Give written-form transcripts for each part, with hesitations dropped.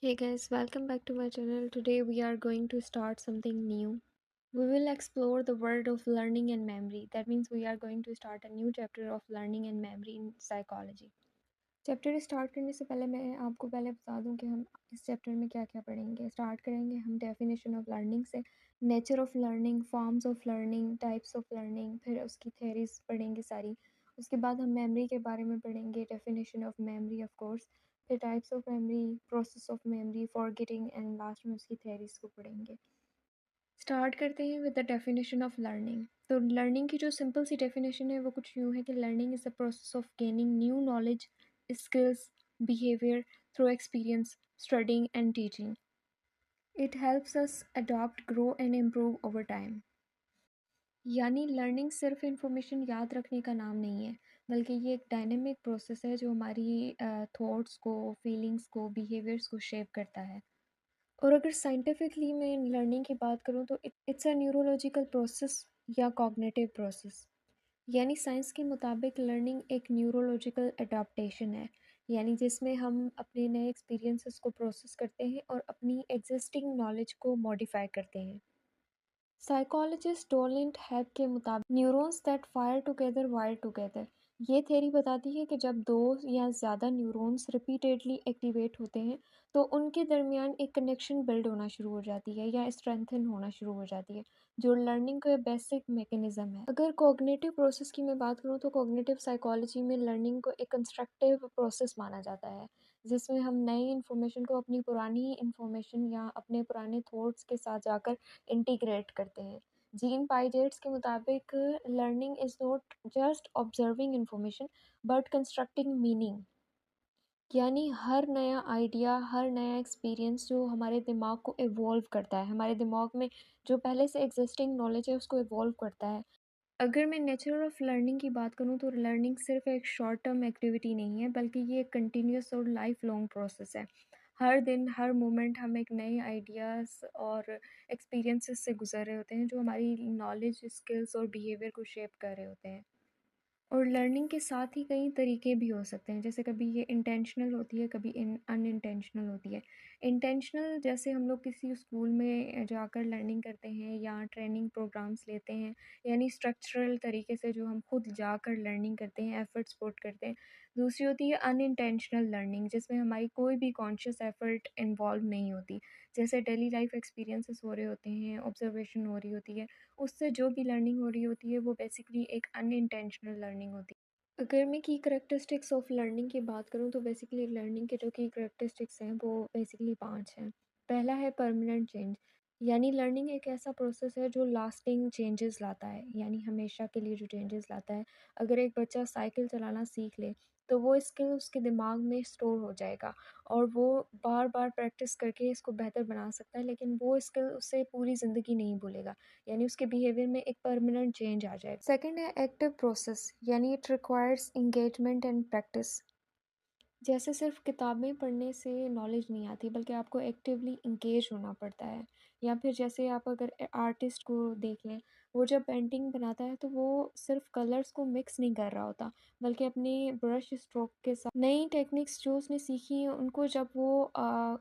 Hey guys, welcome back to my channel. Today we are going to start something new. We will explore the world of learning and memory. That means we are going to start a new chapter of learning and memory in psychology. Chapter start करने से पहले मैं आपको पहले बता दूं कि हम इस चैप्टर में क्या क्या पढ़ेंगे। स्टार्ट करेंगे हम डेफिनेशन ऑफ लर्निंग से, nature of learning, forms of learning, types of learning, फिर उसकी थेरीज पढ़ेंगे सारी। उसके बाद हम मेमोरी के बारे में पढ़ेंगे, definition of memory of course, फिर types of memory, process of memory, forgetting and last में उसकी थेरीज को पढ़ेंगे। स्टार्ट करते हैं with the definition of learning. तो लर्निंग की जो सिंपल सी डेफिनेशन है वो कुछ यूँ है कि learning is the process of gaining new knowledge, skills, behavior through experience, studying and teaching. It helps us adopt, grow and improve over time. यानी लर्निंग सिर्फ इंफॉर्मेशन याद रखने का नाम नहीं है, बल्कि ये एक डायनेमिक प्रोसेस है जो हमारी थॉट्स को, फीलिंग्स को, बिहेवियर्स को शेप करता है। और अगर साइंटिफिकली मैं लर्निंग की बात करूँ तो इट्स अ न्यूरोलॉजिकल प्रोसेस या कॉग्निटिव प्रोसेस। यानी साइंस के मुताबिक लर्निंग एक न्यूरोलॉजिकल अडाप्टेशन है, यानी जिसमें हम अपने नए एक्सपीरियंसेस को प्रोसेस करते हैं और अपनी एग्जिस्टिंग नॉलेज को मॉडिफाई करते हैं। साइकोलॉजिस्ट डोलेंट हेब के मुताबिक neurons that fire together wire together, ये थ्योरी बताती है कि जब दो या ज़्यादा न्यूरॉन्स रिपीटेडली एक्टिवेट होते हैं तो उनके दरमियान एक कनेक्शन बिल्ड होना शुरू हो जाती है या स्ट्रेंथन होना शुरू हो जाती है, जो लर्निंग का बेसिक मैकेनिज्म है। अगर कॉग्निटिव प्रोसेस की मैं बात करूँ तो कॉग्निटिव साइकोलॉजी में लर्निंग को एक कंस्ट्रक्टिव प्रोसेस माना जाता है, जिसमें हम नई इन्फॉर्मेशन को अपनी पुरानी इन्फॉर्मेशन या अपने पुराने थॉट्स के साथ जाकर इंटीग्रेट करते हैं। जीन पाइजेट्स के मुताबिक learning is not just observing information but constructing meaning. यानी हर नया आइडिया, हर नया एक्सपीरियंस जो हमारे दिमाग को इवॉल्व करता है, हमारे दिमाग में जो पहले से एग्जिस्टिंग नॉलेज है उसको इवॉल्व करता है। अगर मैं नेचर ऑफ लर्निंग की बात करूँ तो लर्निंग सिर्फ एक शॉर्ट टर्म एक्टिविटी नहीं है, बल्कि ये एक कंटिन्यूस और लाइफ लॉन्ग प्रोसेस है। हर दिन, हर मोमेंट हम एक नए आइडियाज़ और एक्सपीरियंसेस से गुजर रहे होते हैं, जो हमारी नॉलेज, स्किल्स और बिहेवियर को शेप कर रहे होते हैं। और लर्निंग के साथ ही कई तरीके भी हो सकते हैं, जैसे कभी ये इंटेंशनल होती है, कभी अनइंटेंशनल होती है। इंटेंशनल जैसे हम लोग किसी स्कूल में जाकर लर्निंग करते हैं या ट्रेनिंग प्रोग्राम्स लेते हैं, यानी स्ट्रक्चरल तरीके से जो हम खुद जाकर लर्निंग करते हैं, एफर्ट्स पुट करते हैं। दूसरी होती है अनइंटेंशनल लर्निंग, जिसमें हमारी कोई भी कॉन्शियस एफर्ट इन्वॉल्व नहीं होती, जैसे डेली लाइफ एक्सपीरियंसेस हो रहे होते हैं, ऑब्जर्वेशन हो रही होती है, उससे जो भी लर्निंग हो रही होती है वो बेसिकली एक अनइंटेंशनल लर्निंग होती है। अगर मैं की करैक्टरिस्टिक्स ऑफ लर्निंग की बात करूँ तो बेसिकली लर्निंग के जो की करैक्टरिस्टिक्स हैं वो बेसिकली 5 हैं। पहला है परमानेंट चेंज, यानी लर्निंग एक ऐसा प्रोसेस है जो लास्टिंग चेंजेस लाता है, यानी हमेशा के लिए जो चेंजेस लाता है। अगर एक बच्चा साइकिल चलाना सीख ले तो वो स्किल उसके दिमाग में स्टोर हो जाएगा और वो बार-बार प्रैक्टिस करके इसको बेहतर बना सकता है, लेकिन वो स्किल उसे पूरी ज़िंदगी नहीं भूलेगा, यानी उसके बिहेवियर में एक परमानेंट चेंज आ जाएगा। सेकंड है एक्टिव प्रोसेस, यानी it requires engagement and practice. जैसे सिर्फ किताबें पढ़ने से नॉलेज नहीं आती, बल्कि आपको एक्टिवली इंगेज होना पड़ता है। या फिर जैसे आप अगर आर्टिस्ट को देख लें, वो जब पेंटिंग बनाता है तो वो सिर्फ कलर्स को मिक्स नहीं कर रहा होता, बल्कि अपने ब्रश स्ट्रोक के साथ नई टेक्निक्स जो उसने सीखी हैं उनको जब वो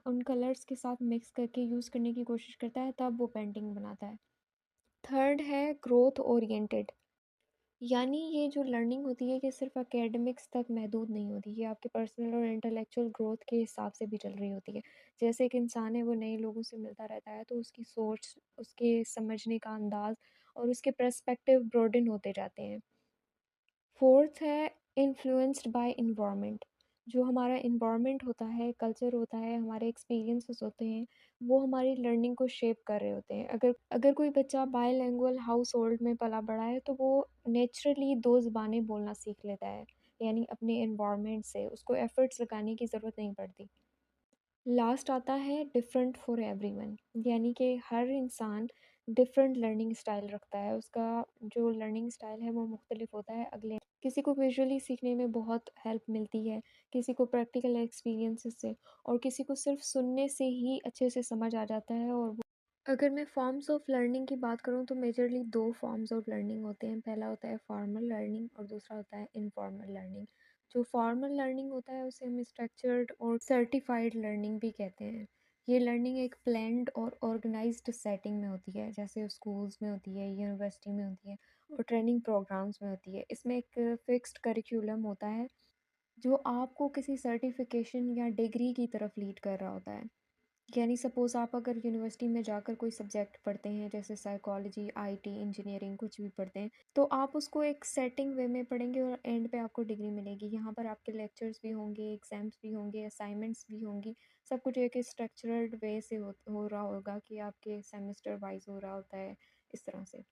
उन कलर्स के साथ मिक्स करके यूज़ करने की कोशिश करता है, तब वो पेंटिंग बनाता है। थर्ड है ग्रोथ ओरिएंटेड, यानी ये जो लर्निंग होती है ये सिर्फ एकेडमिक्स तक महदूद नहीं होती, ये आपके पर्सनल और इंटेलेक्चुअल ग्रोथ के हिसाब से भी चल रही होती है। जैसे एक इंसान है वो नए लोगों से मिलता रहता है तो उसकी सोच, उसके समझने का अंदाज़ और उसके पर्सपेक्टिव ब्रॉडन होते जाते हैं। फोर्थ है इन्फ्लुएंस्ड बाय इन्वायरमेंट, जो हमारा इन्वायरमेंट होता है, कल्चर होता है, हमारे एक्सपीरियंसेस होते हैं, वो हमारी लर्निंग को शेप कर रहे होते हैं। अगर अगर कोई बच्चा बायलैंग्वेज हाउस होल्ड में पला बड़ा है तो वो नेचुरली 2 ज़बानें बोलना सीख लेता है, यानी अपने इन्वायरमेंट से उसको एफर्ट्स लगाने की ज़रूरत नहीं पड़ती। लास्ट आता है डिफरेंट फॉर एवरीवन, यानी कि हर इंसान डिफरेंट लर्निंग स्टाइल रखता है, उसका जो लर्निंग स्टाइल है वो मुख्तलिफ होता है। अगले किसी को विजुअली सीखने में बहुत हेल्प मिलती है, किसी को प्रैक्टिकल एक्सपीरियंसेस से, और किसी को सिर्फ सुनने से ही अच्छे से समझ आ जाता है। और अगर मैं फॉर्म्स ऑफ लर्निंग की बात करूँ तो मेजरली 2 फॉर्म्स ऑफ लर्निंग होते हैं। पहला होता है फॉर्मल लर्निंग और दूसरा होता है इनफॉर्मल लर्निंग। जो फॉर्मल लर्निंग होता है उसे हम स्ट्रक्चर्ड और सर्टिफाइड लर्निंग भी कहते हैं। ये लर्निंग एक प्लान्ड और ऑर्गेनाइज्ड सेटिंग में होती है, जैसे स्कूल्स में होती है, यूनिवर्सिटी में होती है और ट्रेनिंग प्रोग्राम्स में होती है। इसमें एक फिक्स्ड करिकुलम होता है जो आपको किसी सर्टिफिकेशन या डिग्री की तरफ लीड कर रहा होता है। यानी सपोज़ आप अगर यूनिवर्सिटी में जाकर कोई सब्जेक्ट पढ़ते हैं, जैसे साइकोलॉजी, आईटी, इंजीनियरिंग कुछ भी पढ़ते हैं, तो आप उसको एक सेटिंग वे में पढ़ेंगे और एंड पे आपको डिग्री मिलेगी। यहाँ पर आपके लेक्चर्स भी होंगे, एग्जाम्स भी होंगे, असाइनमेंट्स भी होंगी, सब कुछ एक स्ट्रक्चर्ड वे से हो रहा होगा कि आपके सेमेस्टर वाइज हो रहा होता है इस तरह से।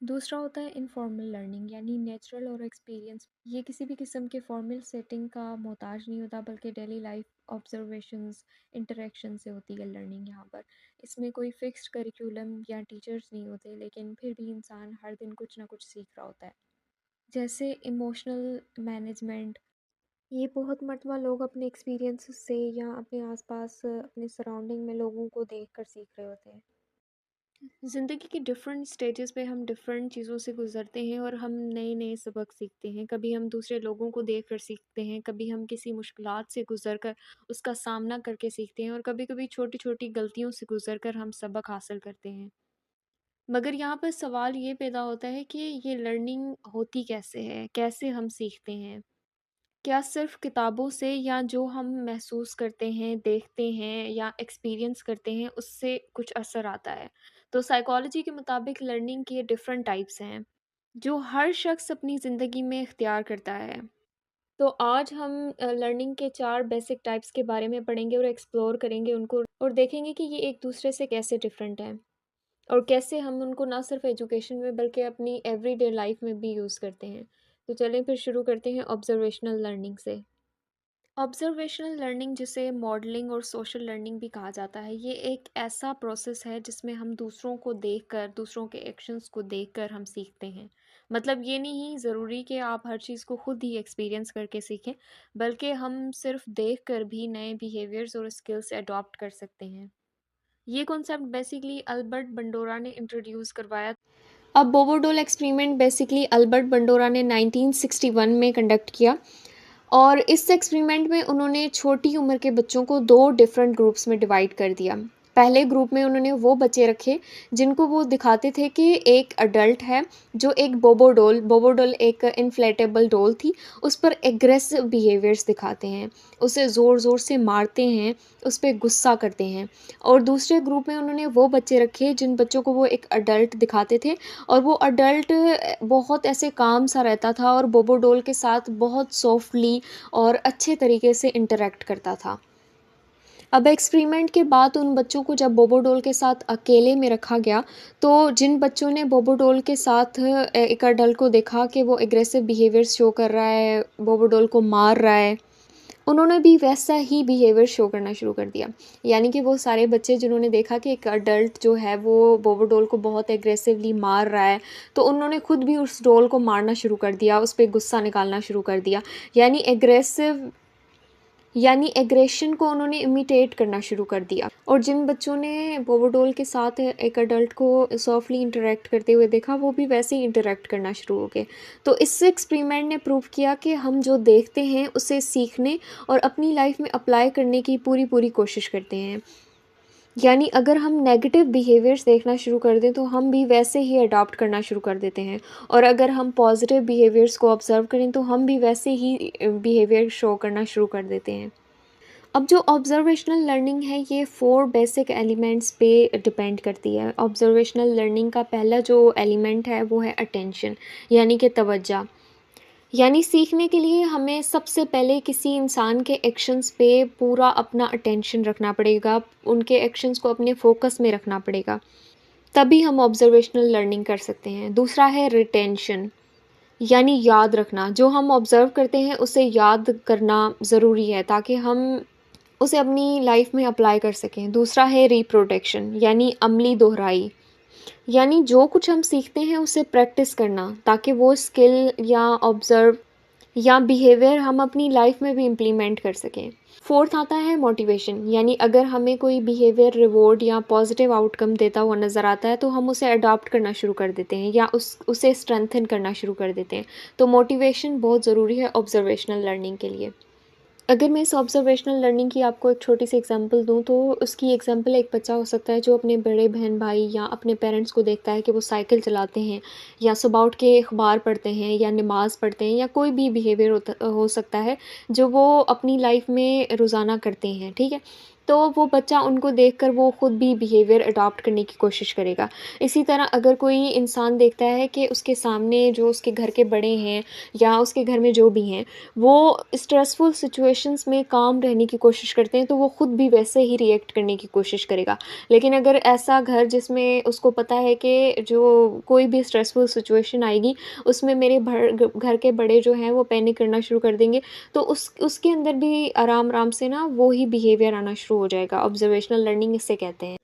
दूसरा होता है इनफॉर्मल लर्निंग, यानी नेचुरल और एक्सपीरियंस। ये किसी भी किस्म के फॉर्मल सेटिंग का मोहताज नहीं होता, बल्कि डेली लाइफ ऑब्जर्वेशंस, इंटरेक्शन से होती है लर्निंग यहाँ पर। इसमें कोई फिक्स्ड करिकुलम या टीचर्स नहीं होते, लेकिन फिर भी इंसान हर दिन कुछ ना कुछ सीख रहा होता है। जैसे इमोशनल मैनेजमेंट, ये बहुत मरतबा लोग अपने एक्सपीरियंस से या अपने आसपास अपने सराउंडिंग में लोगों को देख कर सीख रहे होते हैं। ज़िंदगी की डिफरेंट स्टेजेस पे हम डिफरेंट चीज़ों से गुजरते हैं और हम नए नए सबक सीखते हैं। कभी हम दूसरे लोगों को देख कर सीखते हैं, कभी हम किसी मुश्किलात से गुजर कर उसका सामना करके सीखते हैं और कभी कभी छोटी छोटी गलतियों से गुजर कर हम सबक हासिल करते हैं। मगर यहाँ पर सवाल ये पैदा होता है कि ये लर्निंग होती कैसे है, कैसे हम सीखते हैं? क्या सिर्फ किताबों से, या जो हम महसूस करते हैं, देखते हैं या एक्सपीरियंस करते हैं उससे कुछ असर आता है? तो साइकोलॉजी के मुताबिक लर्निंग के डिफरेंट टाइप्स हैं जो हर शख्स अपनी ज़िंदगी में इख्तियार करता है। तो आज हम लर्निंग के 4 बेसिक टाइप्स के बारे में पढ़ेंगे और एक्सप्लोर करेंगे उनको और देखेंगे कि ये एक दूसरे से कैसे डिफरेंट हैं और कैसे हम उनको ना सिर्फ एजुकेशन में बल्कि अपनी एवरीडे लाइफ में भी यूज़ करते हैं। तो चलें फिर शुरू करते हैं ऑब्जर्वेशनल लर्निंग से। ऑब्जर्वेशनल लर्निंग, जिसे मॉडलिंग और सोशल लर्निंग भी कहा जाता है, ये एक ऐसा प्रोसेस है जिसमें हम दूसरों को देखकर, दूसरों के एक्शंस को देखकर हम सीखते हैं। मतलब ये नहीं ज़रूरी कि आप हर चीज़ को खुद ही एक्सपीरियंस करके सीखें, बल्कि हम सिर्फ देखकर भी नए बिहेवियर्स और स्किल्स अडॉप्ट कर सकते हैं। ये कॉन्सेप्ट बेसिकली अल्बर्ट बंडोरा ने इंट्रोड्यूस करवाया। अब बोबोडोल एक्सपेरिमेंट बेसिकली अल्बर्ट बंडोरा ने 1961 में कंडक्ट किया और इस एक्सपेरिमेंट में उन्होंने छोटी उम्र के बच्चों को 2 डिफरेंट ग्रुप्स में डिवाइड कर दिया। पहले ग्रुप में उन्होंने वो बच्चे रखे जिनको वो दिखाते थे कि एक अडल्ट है जो एक बोबोडोल एक इन्फ्लेटेबल डॉल थी, उस पर एग्रेसिव बिहेवियर्स दिखाते हैं, उसे ज़ोर-ज़ोर से मारते हैं, उस पे गुस्सा करते हैं। और दूसरे ग्रुप में उन्होंने वो बच्चे रखे जिन बच्चों को वो एक अडल्ट दिखाते थे और वो अडल्ट बहुत ऐसे काम सा रहता था और बोबोडोल के साथ बहुत सॉफ्टली और अच्छे तरीके से इंटरैक्ट करता था। अब एक्सपेरिमेंट के बाद उन बच्चों को जब बोबोडोल के साथ अकेले में रखा गया, तो जिन बच्चों ने बोबोडोल के साथ एक अडल्ट को देखा कि वो एग्रेसिव बिहेवियर्स शो कर रहा है, बोबोडोल को मार रहा है, उन्होंने भी वैसा ही बिहेवियर शो करना शुरू कर दिया। यानी कि वो सारे बच्चे जिन्होंने देखा कि एक अडल्ट जो है वो बोबोडोल को बहुत एग्रेसिवली मार रहा है, तो उन्होंने खुद भी उस डॉल को मारना शुरू कर दिया, उस पे गुस्सा निकालना शुरू कर दिया। यानी एग्रेशन को उन्होंने इमिटेट करना शुरू कर दिया। और जिन बच्चों ने बोबोडोल के साथ एक अडल्ट को सॉफ्टली इंटरैक्ट करते हुए देखा, वो भी वैसे ही इंटरैक्ट करना शुरू हो गए। तो इस एक्सपेरिमेंट ने प्रूव किया कि हम जो देखते हैं उसे सीखने और अपनी लाइफ में अप्लाई करने की पूरी कोशिश करते हैं। यानी अगर हम नेगेटिव बिहेवियर्स देखना शुरू कर दें तो हम भी वैसे ही अडॉप्ट करना शुरू कर देते हैं, और अगर हम पॉजिटिव बिहेवियर्स को ऑब्ज़र्व करें तो हम भी वैसे ही बिहेवियर शो करना शुरू कर देते हैं। अब जो ऑब्ज़र्वेशनल लर्निंग है ये 4 बेसिक एलिमेंट्स पे डिपेंड करती है। ऑब्ज़र्वेशनल लर्निंग का पहला जो एलिमेंट है वो है अटेंशन, यानी कि तवज्जो। यानी सीखने के लिए हमें सबसे पहले किसी इंसान के एक्शंस पे पूरा अपना अटेंशन रखना पड़ेगा, उनके एक्शंस को अपने फोकस में रखना पड़ेगा, तभी हम ऑब्ज़र्वेशनल लर्निंग कर सकते हैं। दूसरा है रिटेंशन, यानी याद रखना। जो हम ऑब्ज़र्व करते हैं उसे याद करना ज़रूरी है ताकि हम उसे अपनी लाइफ में अप्लाई कर सकें। दूसरा है रिप्रोडक्शन, यानी अमली दोहराई, यानी जो कुछ हम सीखते हैं उसे प्रैक्टिस करना ताकि वो स्किल या बिहेवियर हम अपनी लाइफ में भी इम्प्लीमेंट कर सकें। फोर्थ आता है मोटिवेशन, यानी अगर हमें कोई बिहेवियर रिवॉर्ड या पॉजिटिव आउटकम देता हुआ नज़र आता है तो हम उसे अडॉप्ट करना शुरू कर देते हैं या उसे स्ट्रेंथन करना शुरू कर देते हैं। तो मोटिवेशन बहुत ज़रूरी है ऑब्जर्वेशनल लर्निंग के लिए। अगर मैं इस ऑब्जर्वेशनल लर्निंग की आपको एक छोटी सी एग्जांपल दूँ तो उसकी एग्जांपल एक बच्चा हो सकता है जो अपने बड़े बहन भाई या अपने पेरेंट्स को देखता है कि वो साइकिल चलाते हैं या सुबह उठ के अखबार पढ़ते हैं या नमाज़ पढ़ते हैं या कोई भी बिहेवियर हो सकता है जो वो अपनी लाइफ में रोज़ाना करते हैं, ठीक है। तो वो बच्चा उनको देखकर वो खुद भी बिहेवियर अडॉप्ट करने की कोशिश करेगा। इसी तरह अगर कोई इंसान देखता है कि उसके सामने जो उसके घर के बड़े हैं या उसके घर में जो भी हैं वो स्ट्रेसफुल सिचुएशंस में काम रहने की कोशिश करते हैं तो वो खुद भी वैसे ही रिएक्ट करने की कोशिश करेगा। लेकिन अगर ऐसा घर जिसमें उसको पता है कि जो कोई भी स्ट्रेसफुल सिचुएशन आएगी उसमें मेरे घर के बड़े जो हैं वो पैनिक करना शुरू कर देंगे, तो उसके अंदर भी आराम से ना वो ही बिहेवियर आना शुरू हो जाएगा। ऑब्जर्वेशनल लर्निंग इसे कहते हैं।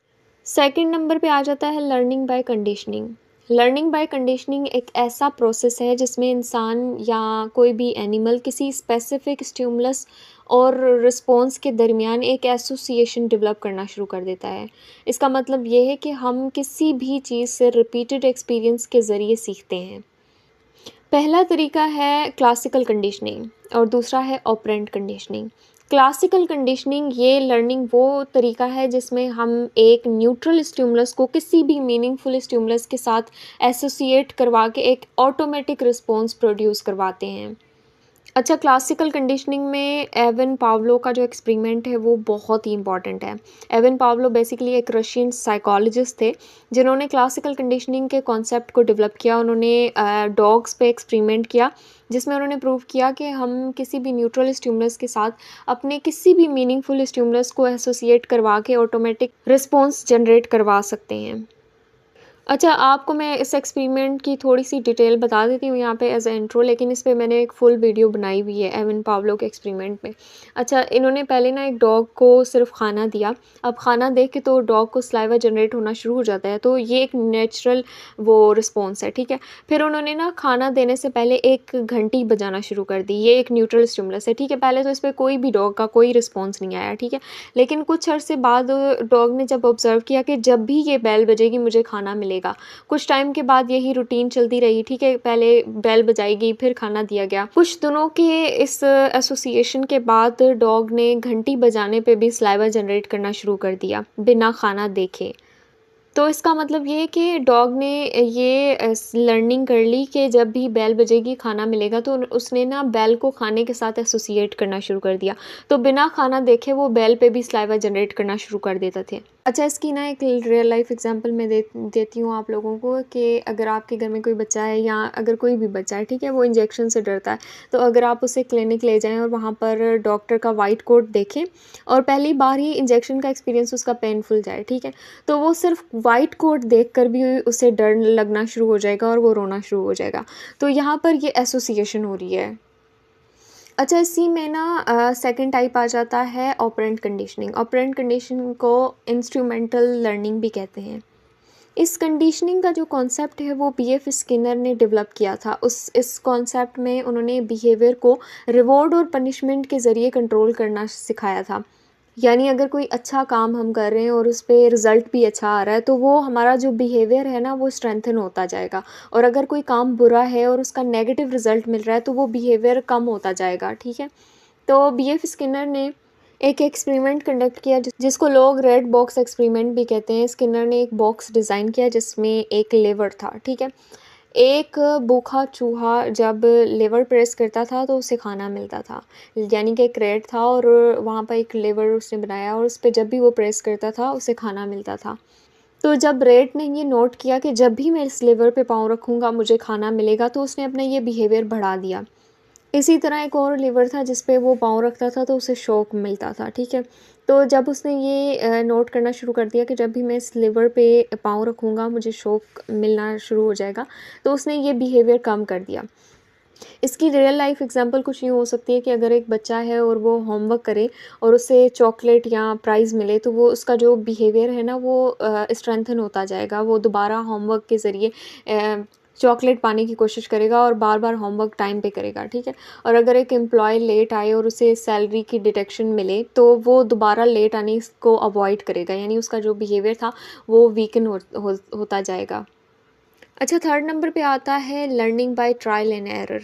सेकंड नंबर पे आ जाता है learning by conditioning. Learning by conditioning एक ऐसा प्रोसेस है जिसमें इंसान या कोई भी एनिमल किसी स्पेसिफिक स्टिमुलस और रिस्पॉन्स के दरमियान एक एसोसिएशन डेवलप करना शुरू कर देता है। इसका मतलब ये है कि हम किसी भी चीज़ से रिपीटेड एक्सपीरियंस के ज़रिए सीखते हैं। पहला तरीका है क्लासिकल कंडीशनिंग और दूसरा है ऑपरेंट कंडीशनिंग। क्लासिकल कंडीशनिंग ये लर्निंग वो तरीका है जिसमें हम एक न्यूट्रल स्टिमुलस को किसी भी मीनिंगफुल स्टिमुलस के साथ एसोसिएट करवा के एक ऑटोमेटिक रिस्पॉन्स प्रोड्यूस करवाते हैं। अच्छा, क्लासिकल कंडीशनिंग में एवन पावलो का जो एक्सपेरिमेंट है वो बहुत ही इम्पॉर्टेंट है। एवन पावलो बेसिकली एक रशियन साइकोलॉजिस्ट थे जिन्होंने क्लासिकल कंडीशनिंग के कॉन्सेप्ट को डेवलप किया। उन्होंने डॉग्स पे एक्सपेरिमेंट किया जिसमें उन्होंने प्रूव किया कि हम किसी भी न्यूट्रल स्टिमुलस के साथ अपने किसी भी मीनिंगफुल स्टिमुलस को एसोसिएट करवा के ऑटोमेटिक रिस्पॉन्स जनरेट करवा सकते हैं। अच्छा, आपको मैं इस एक्सपेरिमेंट की थोड़ी-सी डिटेल बता देती हूँ यहाँ पे एज़ अ इंट्रो, लेकिन इस पे मैंने एक फुल वीडियो बनाई हुई है एवन पाब्लो के एक्सपेरिमेंट में। अच्छा, इन्होंने पहले ना एक डॉग को सिर्फ़ खाना दिया। अब खाना दे के तो डॉग को सलाइवा जनरेट होना शुरू हो जाता है, तो ये एक नेचुरल वो रिस्पॉन्स है, ठीक है। फिर उन्होंने ना खाना देने से पहले एक घंटी बजाना शुरू कर दी। ये एक न्यूट्रल स्टिमुलस है, ठीक है। पहले तो इस पे कोई भी डॉग का कोई रिस्पॉन्स नहीं आया, ठीक है। लेकिन कुछ अरसे बाद डॉग ने जब ऑब्ज़र्व किया कि जब भी ये बेल बजेगी मुझे खाना मिलेगा। कुछ टाइम के बाद यही रूटीन चलती रही, ठीक है। पहले बेल बजाई फिर खाना दिया गया। कुछ दिनों के इस एसोसिएशन के बाद डॉग ने घंटी बजाने पे भी सलाइवा जनरेट करना शुरू कर दिया, बिना खाना देखे। तो इसका मतलब ये है कि डॉग ने ये लर्निंग कर ली कि जब भी बेल बजेगी खाना मिलेगा, तो उसने ना बेल को खाने के साथ एसोसिएट करना शुरू कर दिया। तो बिना खाना देखे वो बेल पे भी सलाइवा जनरेट करना शुरू कर देते थे। अच्छा, इसकी ना एक रियल लाइफ एग्जांपल मैं देती हूँ आप लोगों को कि अगर आपके घर में कोई बच्चा है या अगर कोई भी बच्चा है, ठीक है, वो इंजेक्शन से डरता है, तो अगर आप उसे क्लिनिक ले जाएँ और वहाँ पर डॉक्टर का व्हाइट कोट देखें और पहली बार ही इंजेक्शन का एक्सपीरियंस उसका पेनफुल जाए, ठीक है, तो वो सिर्फ वाइट कोट देखकर भी उसे डर लगना शुरू हो जाएगा और वो रोना शुरू हो जाएगा। तो यहाँ पर ये एसोसिएशन हो रही है। अच्छा, इसी में ना सेकंड टाइप आ जाता है ऑपरेंट कंडीशनिंग। ऑपरेंट कंडीशनिंग को इंस्ट्रूमेंटल लर्निंग भी कहते हैं। इस कंडीशनिंग का जो कॉन्सेप्ट है वो बीएफ स्किनर ने डेवलप किया था। इस कॉन्सेप्ट में उन्होंने बिहेवियर को रिवॉर्ड और पनिशमेंट के ज़रिए कंट्रोल करना सिखाया था। यानी अगर कोई अच्छा काम हम कर रहे हैं और उस पे रिज़ल्ट भी अच्छा आ रहा है, तो वो हमारा जो बिहेवियर है ना वो स्ट्रेंथन होता जाएगा। और अगर कोई काम बुरा है और उसका नेगेटिव रिज़ल्ट मिल रहा है, तो वो बिहेवियर कम होता जाएगा, ठीक है। तो बीएफ स्किनर ने एक एक्सपेरिमेंट कंडक्ट किया जिसको लोग रेड बॉक्स एक्सपेरिमेंट भी कहते हैं। स्किनर ने एक बॉक्स डिज़ाइन किया जिसमें एक लीवर था, ठीक है। एक भूखा चूहा जब लीवर प्रेस करता था तो उसे खाना मिलता था। यानी कि एक रैट था और वहाँ पर एक लीवर उसने बनाया और उस पे जब भी वो प्रेस करता था उसे खाना मिलता था। तो जब रैट ने ये नोट किया कि जब भी मैं इस लीवर पे पाँव रखूँगा मुझे खाना मिलेगा, तो उसने अपना ये बिहेवियर बढ़ा दिया। इसी तरह एक और लीवर था जिस पे वो पाँव रखता था तो उसे शॉक मिलता था, ठीक है। तो जब उसने ये नोट करना शुरू कर दिया कि जब भी मैं इस लीवर पे पाँव रखूँगा मुझे शॉक मिलना शुरू हो जाएगा, तो उसने ये बिहेवियर कम कर दिया। इसकी रियल लाइफ एग्जांपल कुछ यूँ हो सकती है कि अगर एक बच्चा है और वो होमवर्क करे और उसे चॉकलेट या प्राइज़ मिले, तो वो उसका जो बिहेवियर है ना वो स्ट्रेंथन होता जाएगा। वो दोबारा होमवर्क के ज़रिए चॉकलेट पाने की कोशिश करेगा और बार बार होमवर्क टाइम पे करेगा, ठीक है। और अगर एक एम्प्लॉय लेट आए और उसे सैलरी की डिडक्शन मिले तो वो दोबारा लेट आने को अवॉइड करेगा, यानी उसका जो बिहेवियर था वो वीकन होता जाएगा। अच्छा, थर्ड नंबर पे आता है learning by trial and error.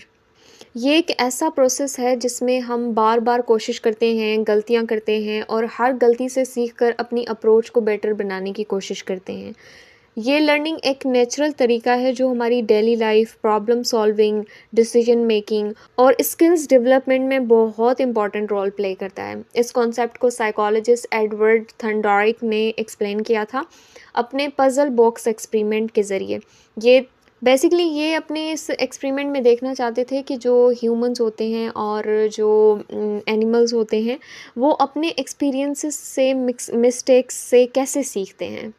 ये एक ऐसा प्रोसेस है जिसमें हम बार बार कोशिश करते हैं, गलतियाँ करते हैं और हर गलती से सीख कर अपनी अप्रोच को बेटर बनाने की कोशिश करते हैं। ये लर्निंग एक नेचुरल तरीका है जो हमारी daily life, problem solving, decision making और स्किल्स डेवलपमेंट में बहुत इंपॉर्टेंट रोल प्ले करता है। इस कॉन्सेप्ट को साइकोलॉजिस्ट एडवर्ड थंडारिक ने एक्सप्लेन किया था अपने पजल बॉक्स एक्सपेरिमेंट के ज़रिए। ये अपने इस एक्सपेरिमेंट में देखना चाहते थे कि जो ह्यूमंस होते हैं और जो एनिमल्स होते हैं वो अपने एक्सपीरियंसेस से मिस्टेक्स से कैसे सीखते हैं।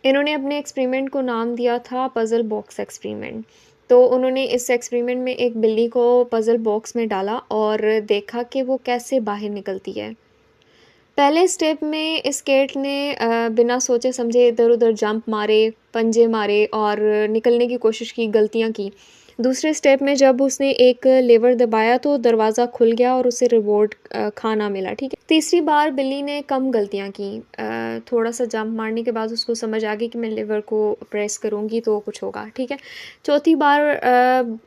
इन्होंने अपने एक्सपेरिमेंट को नाम दिया था पज़ल बॉक्स एक्सपेरिमेंट। तो उन्होंने इस एक्सपेरिमेंट में एक बिल्ली को पज़ल बॉक्स में डाला और देखा कि वो कैसे बाहर निकलती है। पहले स्टेप में इस कैट ने बिना सोचे समझे इधर-उधर जंप मारे, पंजे मारे और निकलने की कोशिश की, गलतियाँ की। दूसरे स्टेप में जब उसने एक लीवर दबाया तो दरवाज़ा खुल गया और उसे रिवॉर्ड खाना मिला, ठीक है। तीसरी बार बिल्ली ने कम गलतियाँ की। थोड़ा-सा जंप मारने के बाद उसको समझ आ गई कि मैं लीवर को प्रेस करूँगी तो कुछ होगा, ठीक है। चौथी बार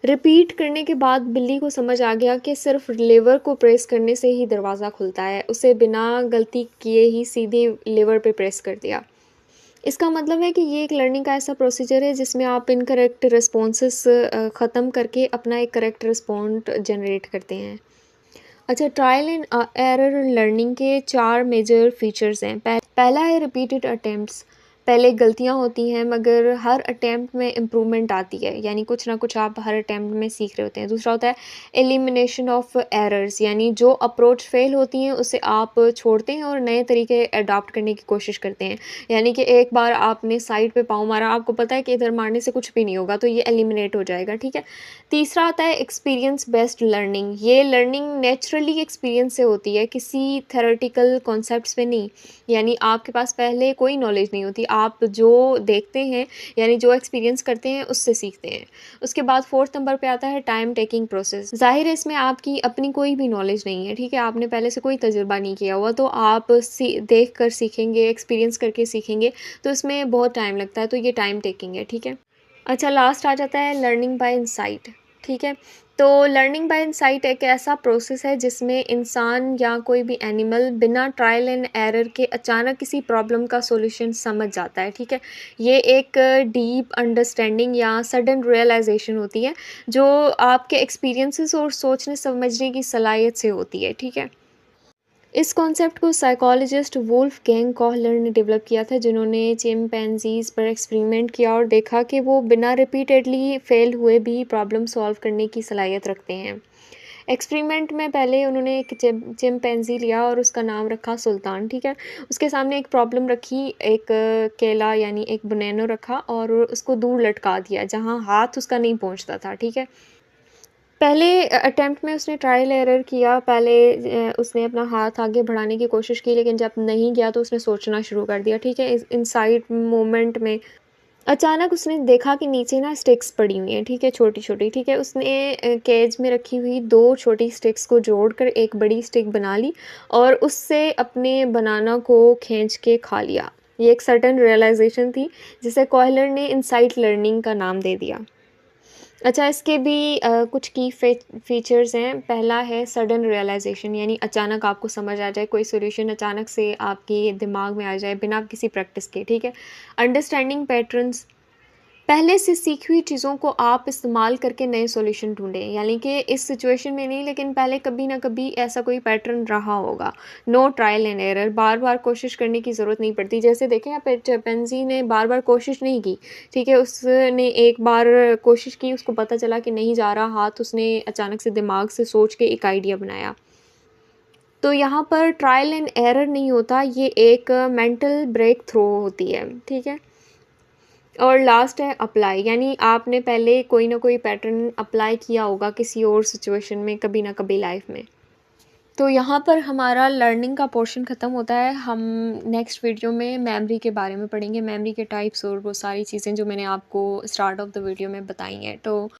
रिपीट करने के बाद बिल्ली को समझ आ गया कि सिर्फ लीवर को प्रेस करने से ही दरवाज़ा खुलता है। उसे बिना गलती किए ही सीधे लीवर पे प्रेस कर दिया। इसका मतलब है कि ये एक लर्निंग का ऐसा प्रोसीजर है जिसमें आप इनकरेक्ट रिस्पॉन्सेस ख़त्म करके अपना एक करेक्ट रिस्पॉन्ड जनरेट करते हैं। अच्छा, ट्रायल एंड एरर लर्निंग के 4 मेजर फीचर्स हैं। पहला है रिपीटेड अटेम्प्ट्स। पहले गलतियाँ होती हैं मगर हर अटेम्प्ट में इम्प्रूवमेंट आती है, यानी कुछ ना कुछ आप हर अटेम्प्ट में सीख रहे होते हैं। दूसरा होता है एलिमिनेशन ऑफ एरर्स, यानी जो अप्रोच फेल होती हैं उसे आप छोड़ते हैं और नए तरीके अडॉप्ट करने की कोशिश करते हैं। यानी कि एक बार आपने साइड पे पाँव मारा, आपको पता है कि इधर मारने से कुछ भी नहीं होगा, तो ये एलिमिनेट हो जाएगा, ठीक है। तीसरा आता है एक्सपीरियंस बेस्ड लर्निंग। ये लर्निंग नेचुरली एक्सपीरियंस से होती है, किसी थ्योरेटिकल कॉन्सेप्ट्स पे नहीं। यानी आपके पास पहले कोई नॉलेज नहीं होती, आप जो देखते हैं यानी जो एक्सपीरियंस करते हैं उससे सीखते हैं। उसके बाद फोर्थ नंबर पे आता है टाइम टेकिंग प्रोसेस। ज़ाहिर है इसमें आपकी अपनी कोई भी नॉलेज नहीं है, ठीक है। आपने पहले से कोई तजुर्बा नहीं किया हुआ, तो आप देख कर सीखेंगे, एक्सपीरियंस करके सीखेंगे, तो इसमें बहुत टाइम लगता है, तो ये टाइम टेकिंग है, ठीक है। अच्छा, लास्ट आ जाता है लर्निंग बाय इनसाइट, ठीक है। तो लर्निंग बाय इनसाइट एक ऐसा प्रोसेस है जिसमें इंसान या कोई भी एनिमल बिना ट्रायल एंड एरर के अचानक किसी प्रॉब्लम का सॉल्यूशन समझ जाता है, ठीक है। ये एक डीप अंडरस्टैंडिंग या सडन रियलाइजेशन होती है जो आपके एक्सपीरियंसेस और सोचने समझने की सलाहियत से होती है, ठीक है। इस कॉन्सेप्ट को साइकोलॉजिस्ट वुल्फगैंग कोहलर ने डेवलप किया था, जिन्होंने चिंपैंजीज पर एक्सपेरिमेंट किया और देखा कि वो बिना रिपीटेडली फेल हुए भी प्रॉब्लम सॉल्व करने की सलाहियत रखते हैं। एक्सपेरिमेंट में पहले उन्होंने एक चिंपैंजी लिया और उसका नाम रखा सुल्तान, ठीक है। उसके सामने एक प्रॉब्लम रखी, एक केला यानी एक बनाना रखा और उसको दूर लटका दिया जहाँ हाथ उसका नहीं पहुँचता था, ठीक है। पहले अटेम्प्ट में उसने ट्रायल एरर किया, पहले उसने अपना हाथ आगे बढ़ाने की कोशिश की, लेकिन जब नहीं गया तो उसने सोचना शुरू कर दिया, ठीक है। इस इनसाइट मोमेंट में अचानक उसने देखा कि नीचे ना स्टिक्स पड़ी हुई हैं, ठीक है, छोटी-छोटी, ठीक है। उसने केज में रखी हुई 2 छोटी स्टिक्स को जोड़कर एक बड़ी स्टिक बना ली और उससे अपने बनाना को खींच के खा लिया। ये एक सडन रियलाइज़ेशन थी, जिसे कोहलर ने इनसाइट लर्निंग का नाम दे दिया। अच्छा, इसके भी कुछ की फीचर्स हैं। पहला है सडन रियलाइजेशन, यानी अचानक आपको समझ आ जाए, कोई सॉल्यूशन अचानक से आपके दिमाग में आ जाए बिना किसी प्रैक्टिस के, ठीक है। अंडरस्टैंडिंग पैटर्न्स, पहले से सीखी हुई चीज़ों को आप इस्तेमाल करके नए सॉल्यूशन ढूँढें, यानी कि इस सिचुएशन में नहीं, लेकिन पहले कभी ना कभी ऐसा कोई पैटर्न रहा होगा। नो ट्रायल एंड एरर, बार-बार कोशिश करने की ज़रूरत नहीं पड़ती। जैसे देखें, यहाँ पे चिंपैंज़ी ने बार-बार कोशिश नहीं की, ठीक है। उसने एक बार कोशिश की, उसको पता चला कि नहीं जा रहा हाथ, उसने अचानक से दिमाग से सोच के एक आइडिया बनाया। तो यहाँ पर ट्रायल एंड एरर नहीं होता, ये एक मेंटल ब्रेक थ्रू होती है, ठीक है। और लास्ट है अप्लाई, यानी आपने पहले कोई ना कोई पैटर्न अप्लाई किया होगा किसी और सिचुएशन में कभी ना कभी लाइफ में। तो यहाँ पर हमारा लर्निंग का पोर्शन ख़त्म होता है। हम नेक्स्ट वीडियो में मेमोरी के बारे में पढ़ेंगे, मेमोरी के टाइप्स और वो सारी चीज़ें जो मैंने आपको स्टार्ट ऑफ द वीडियो में बताई हैं। तो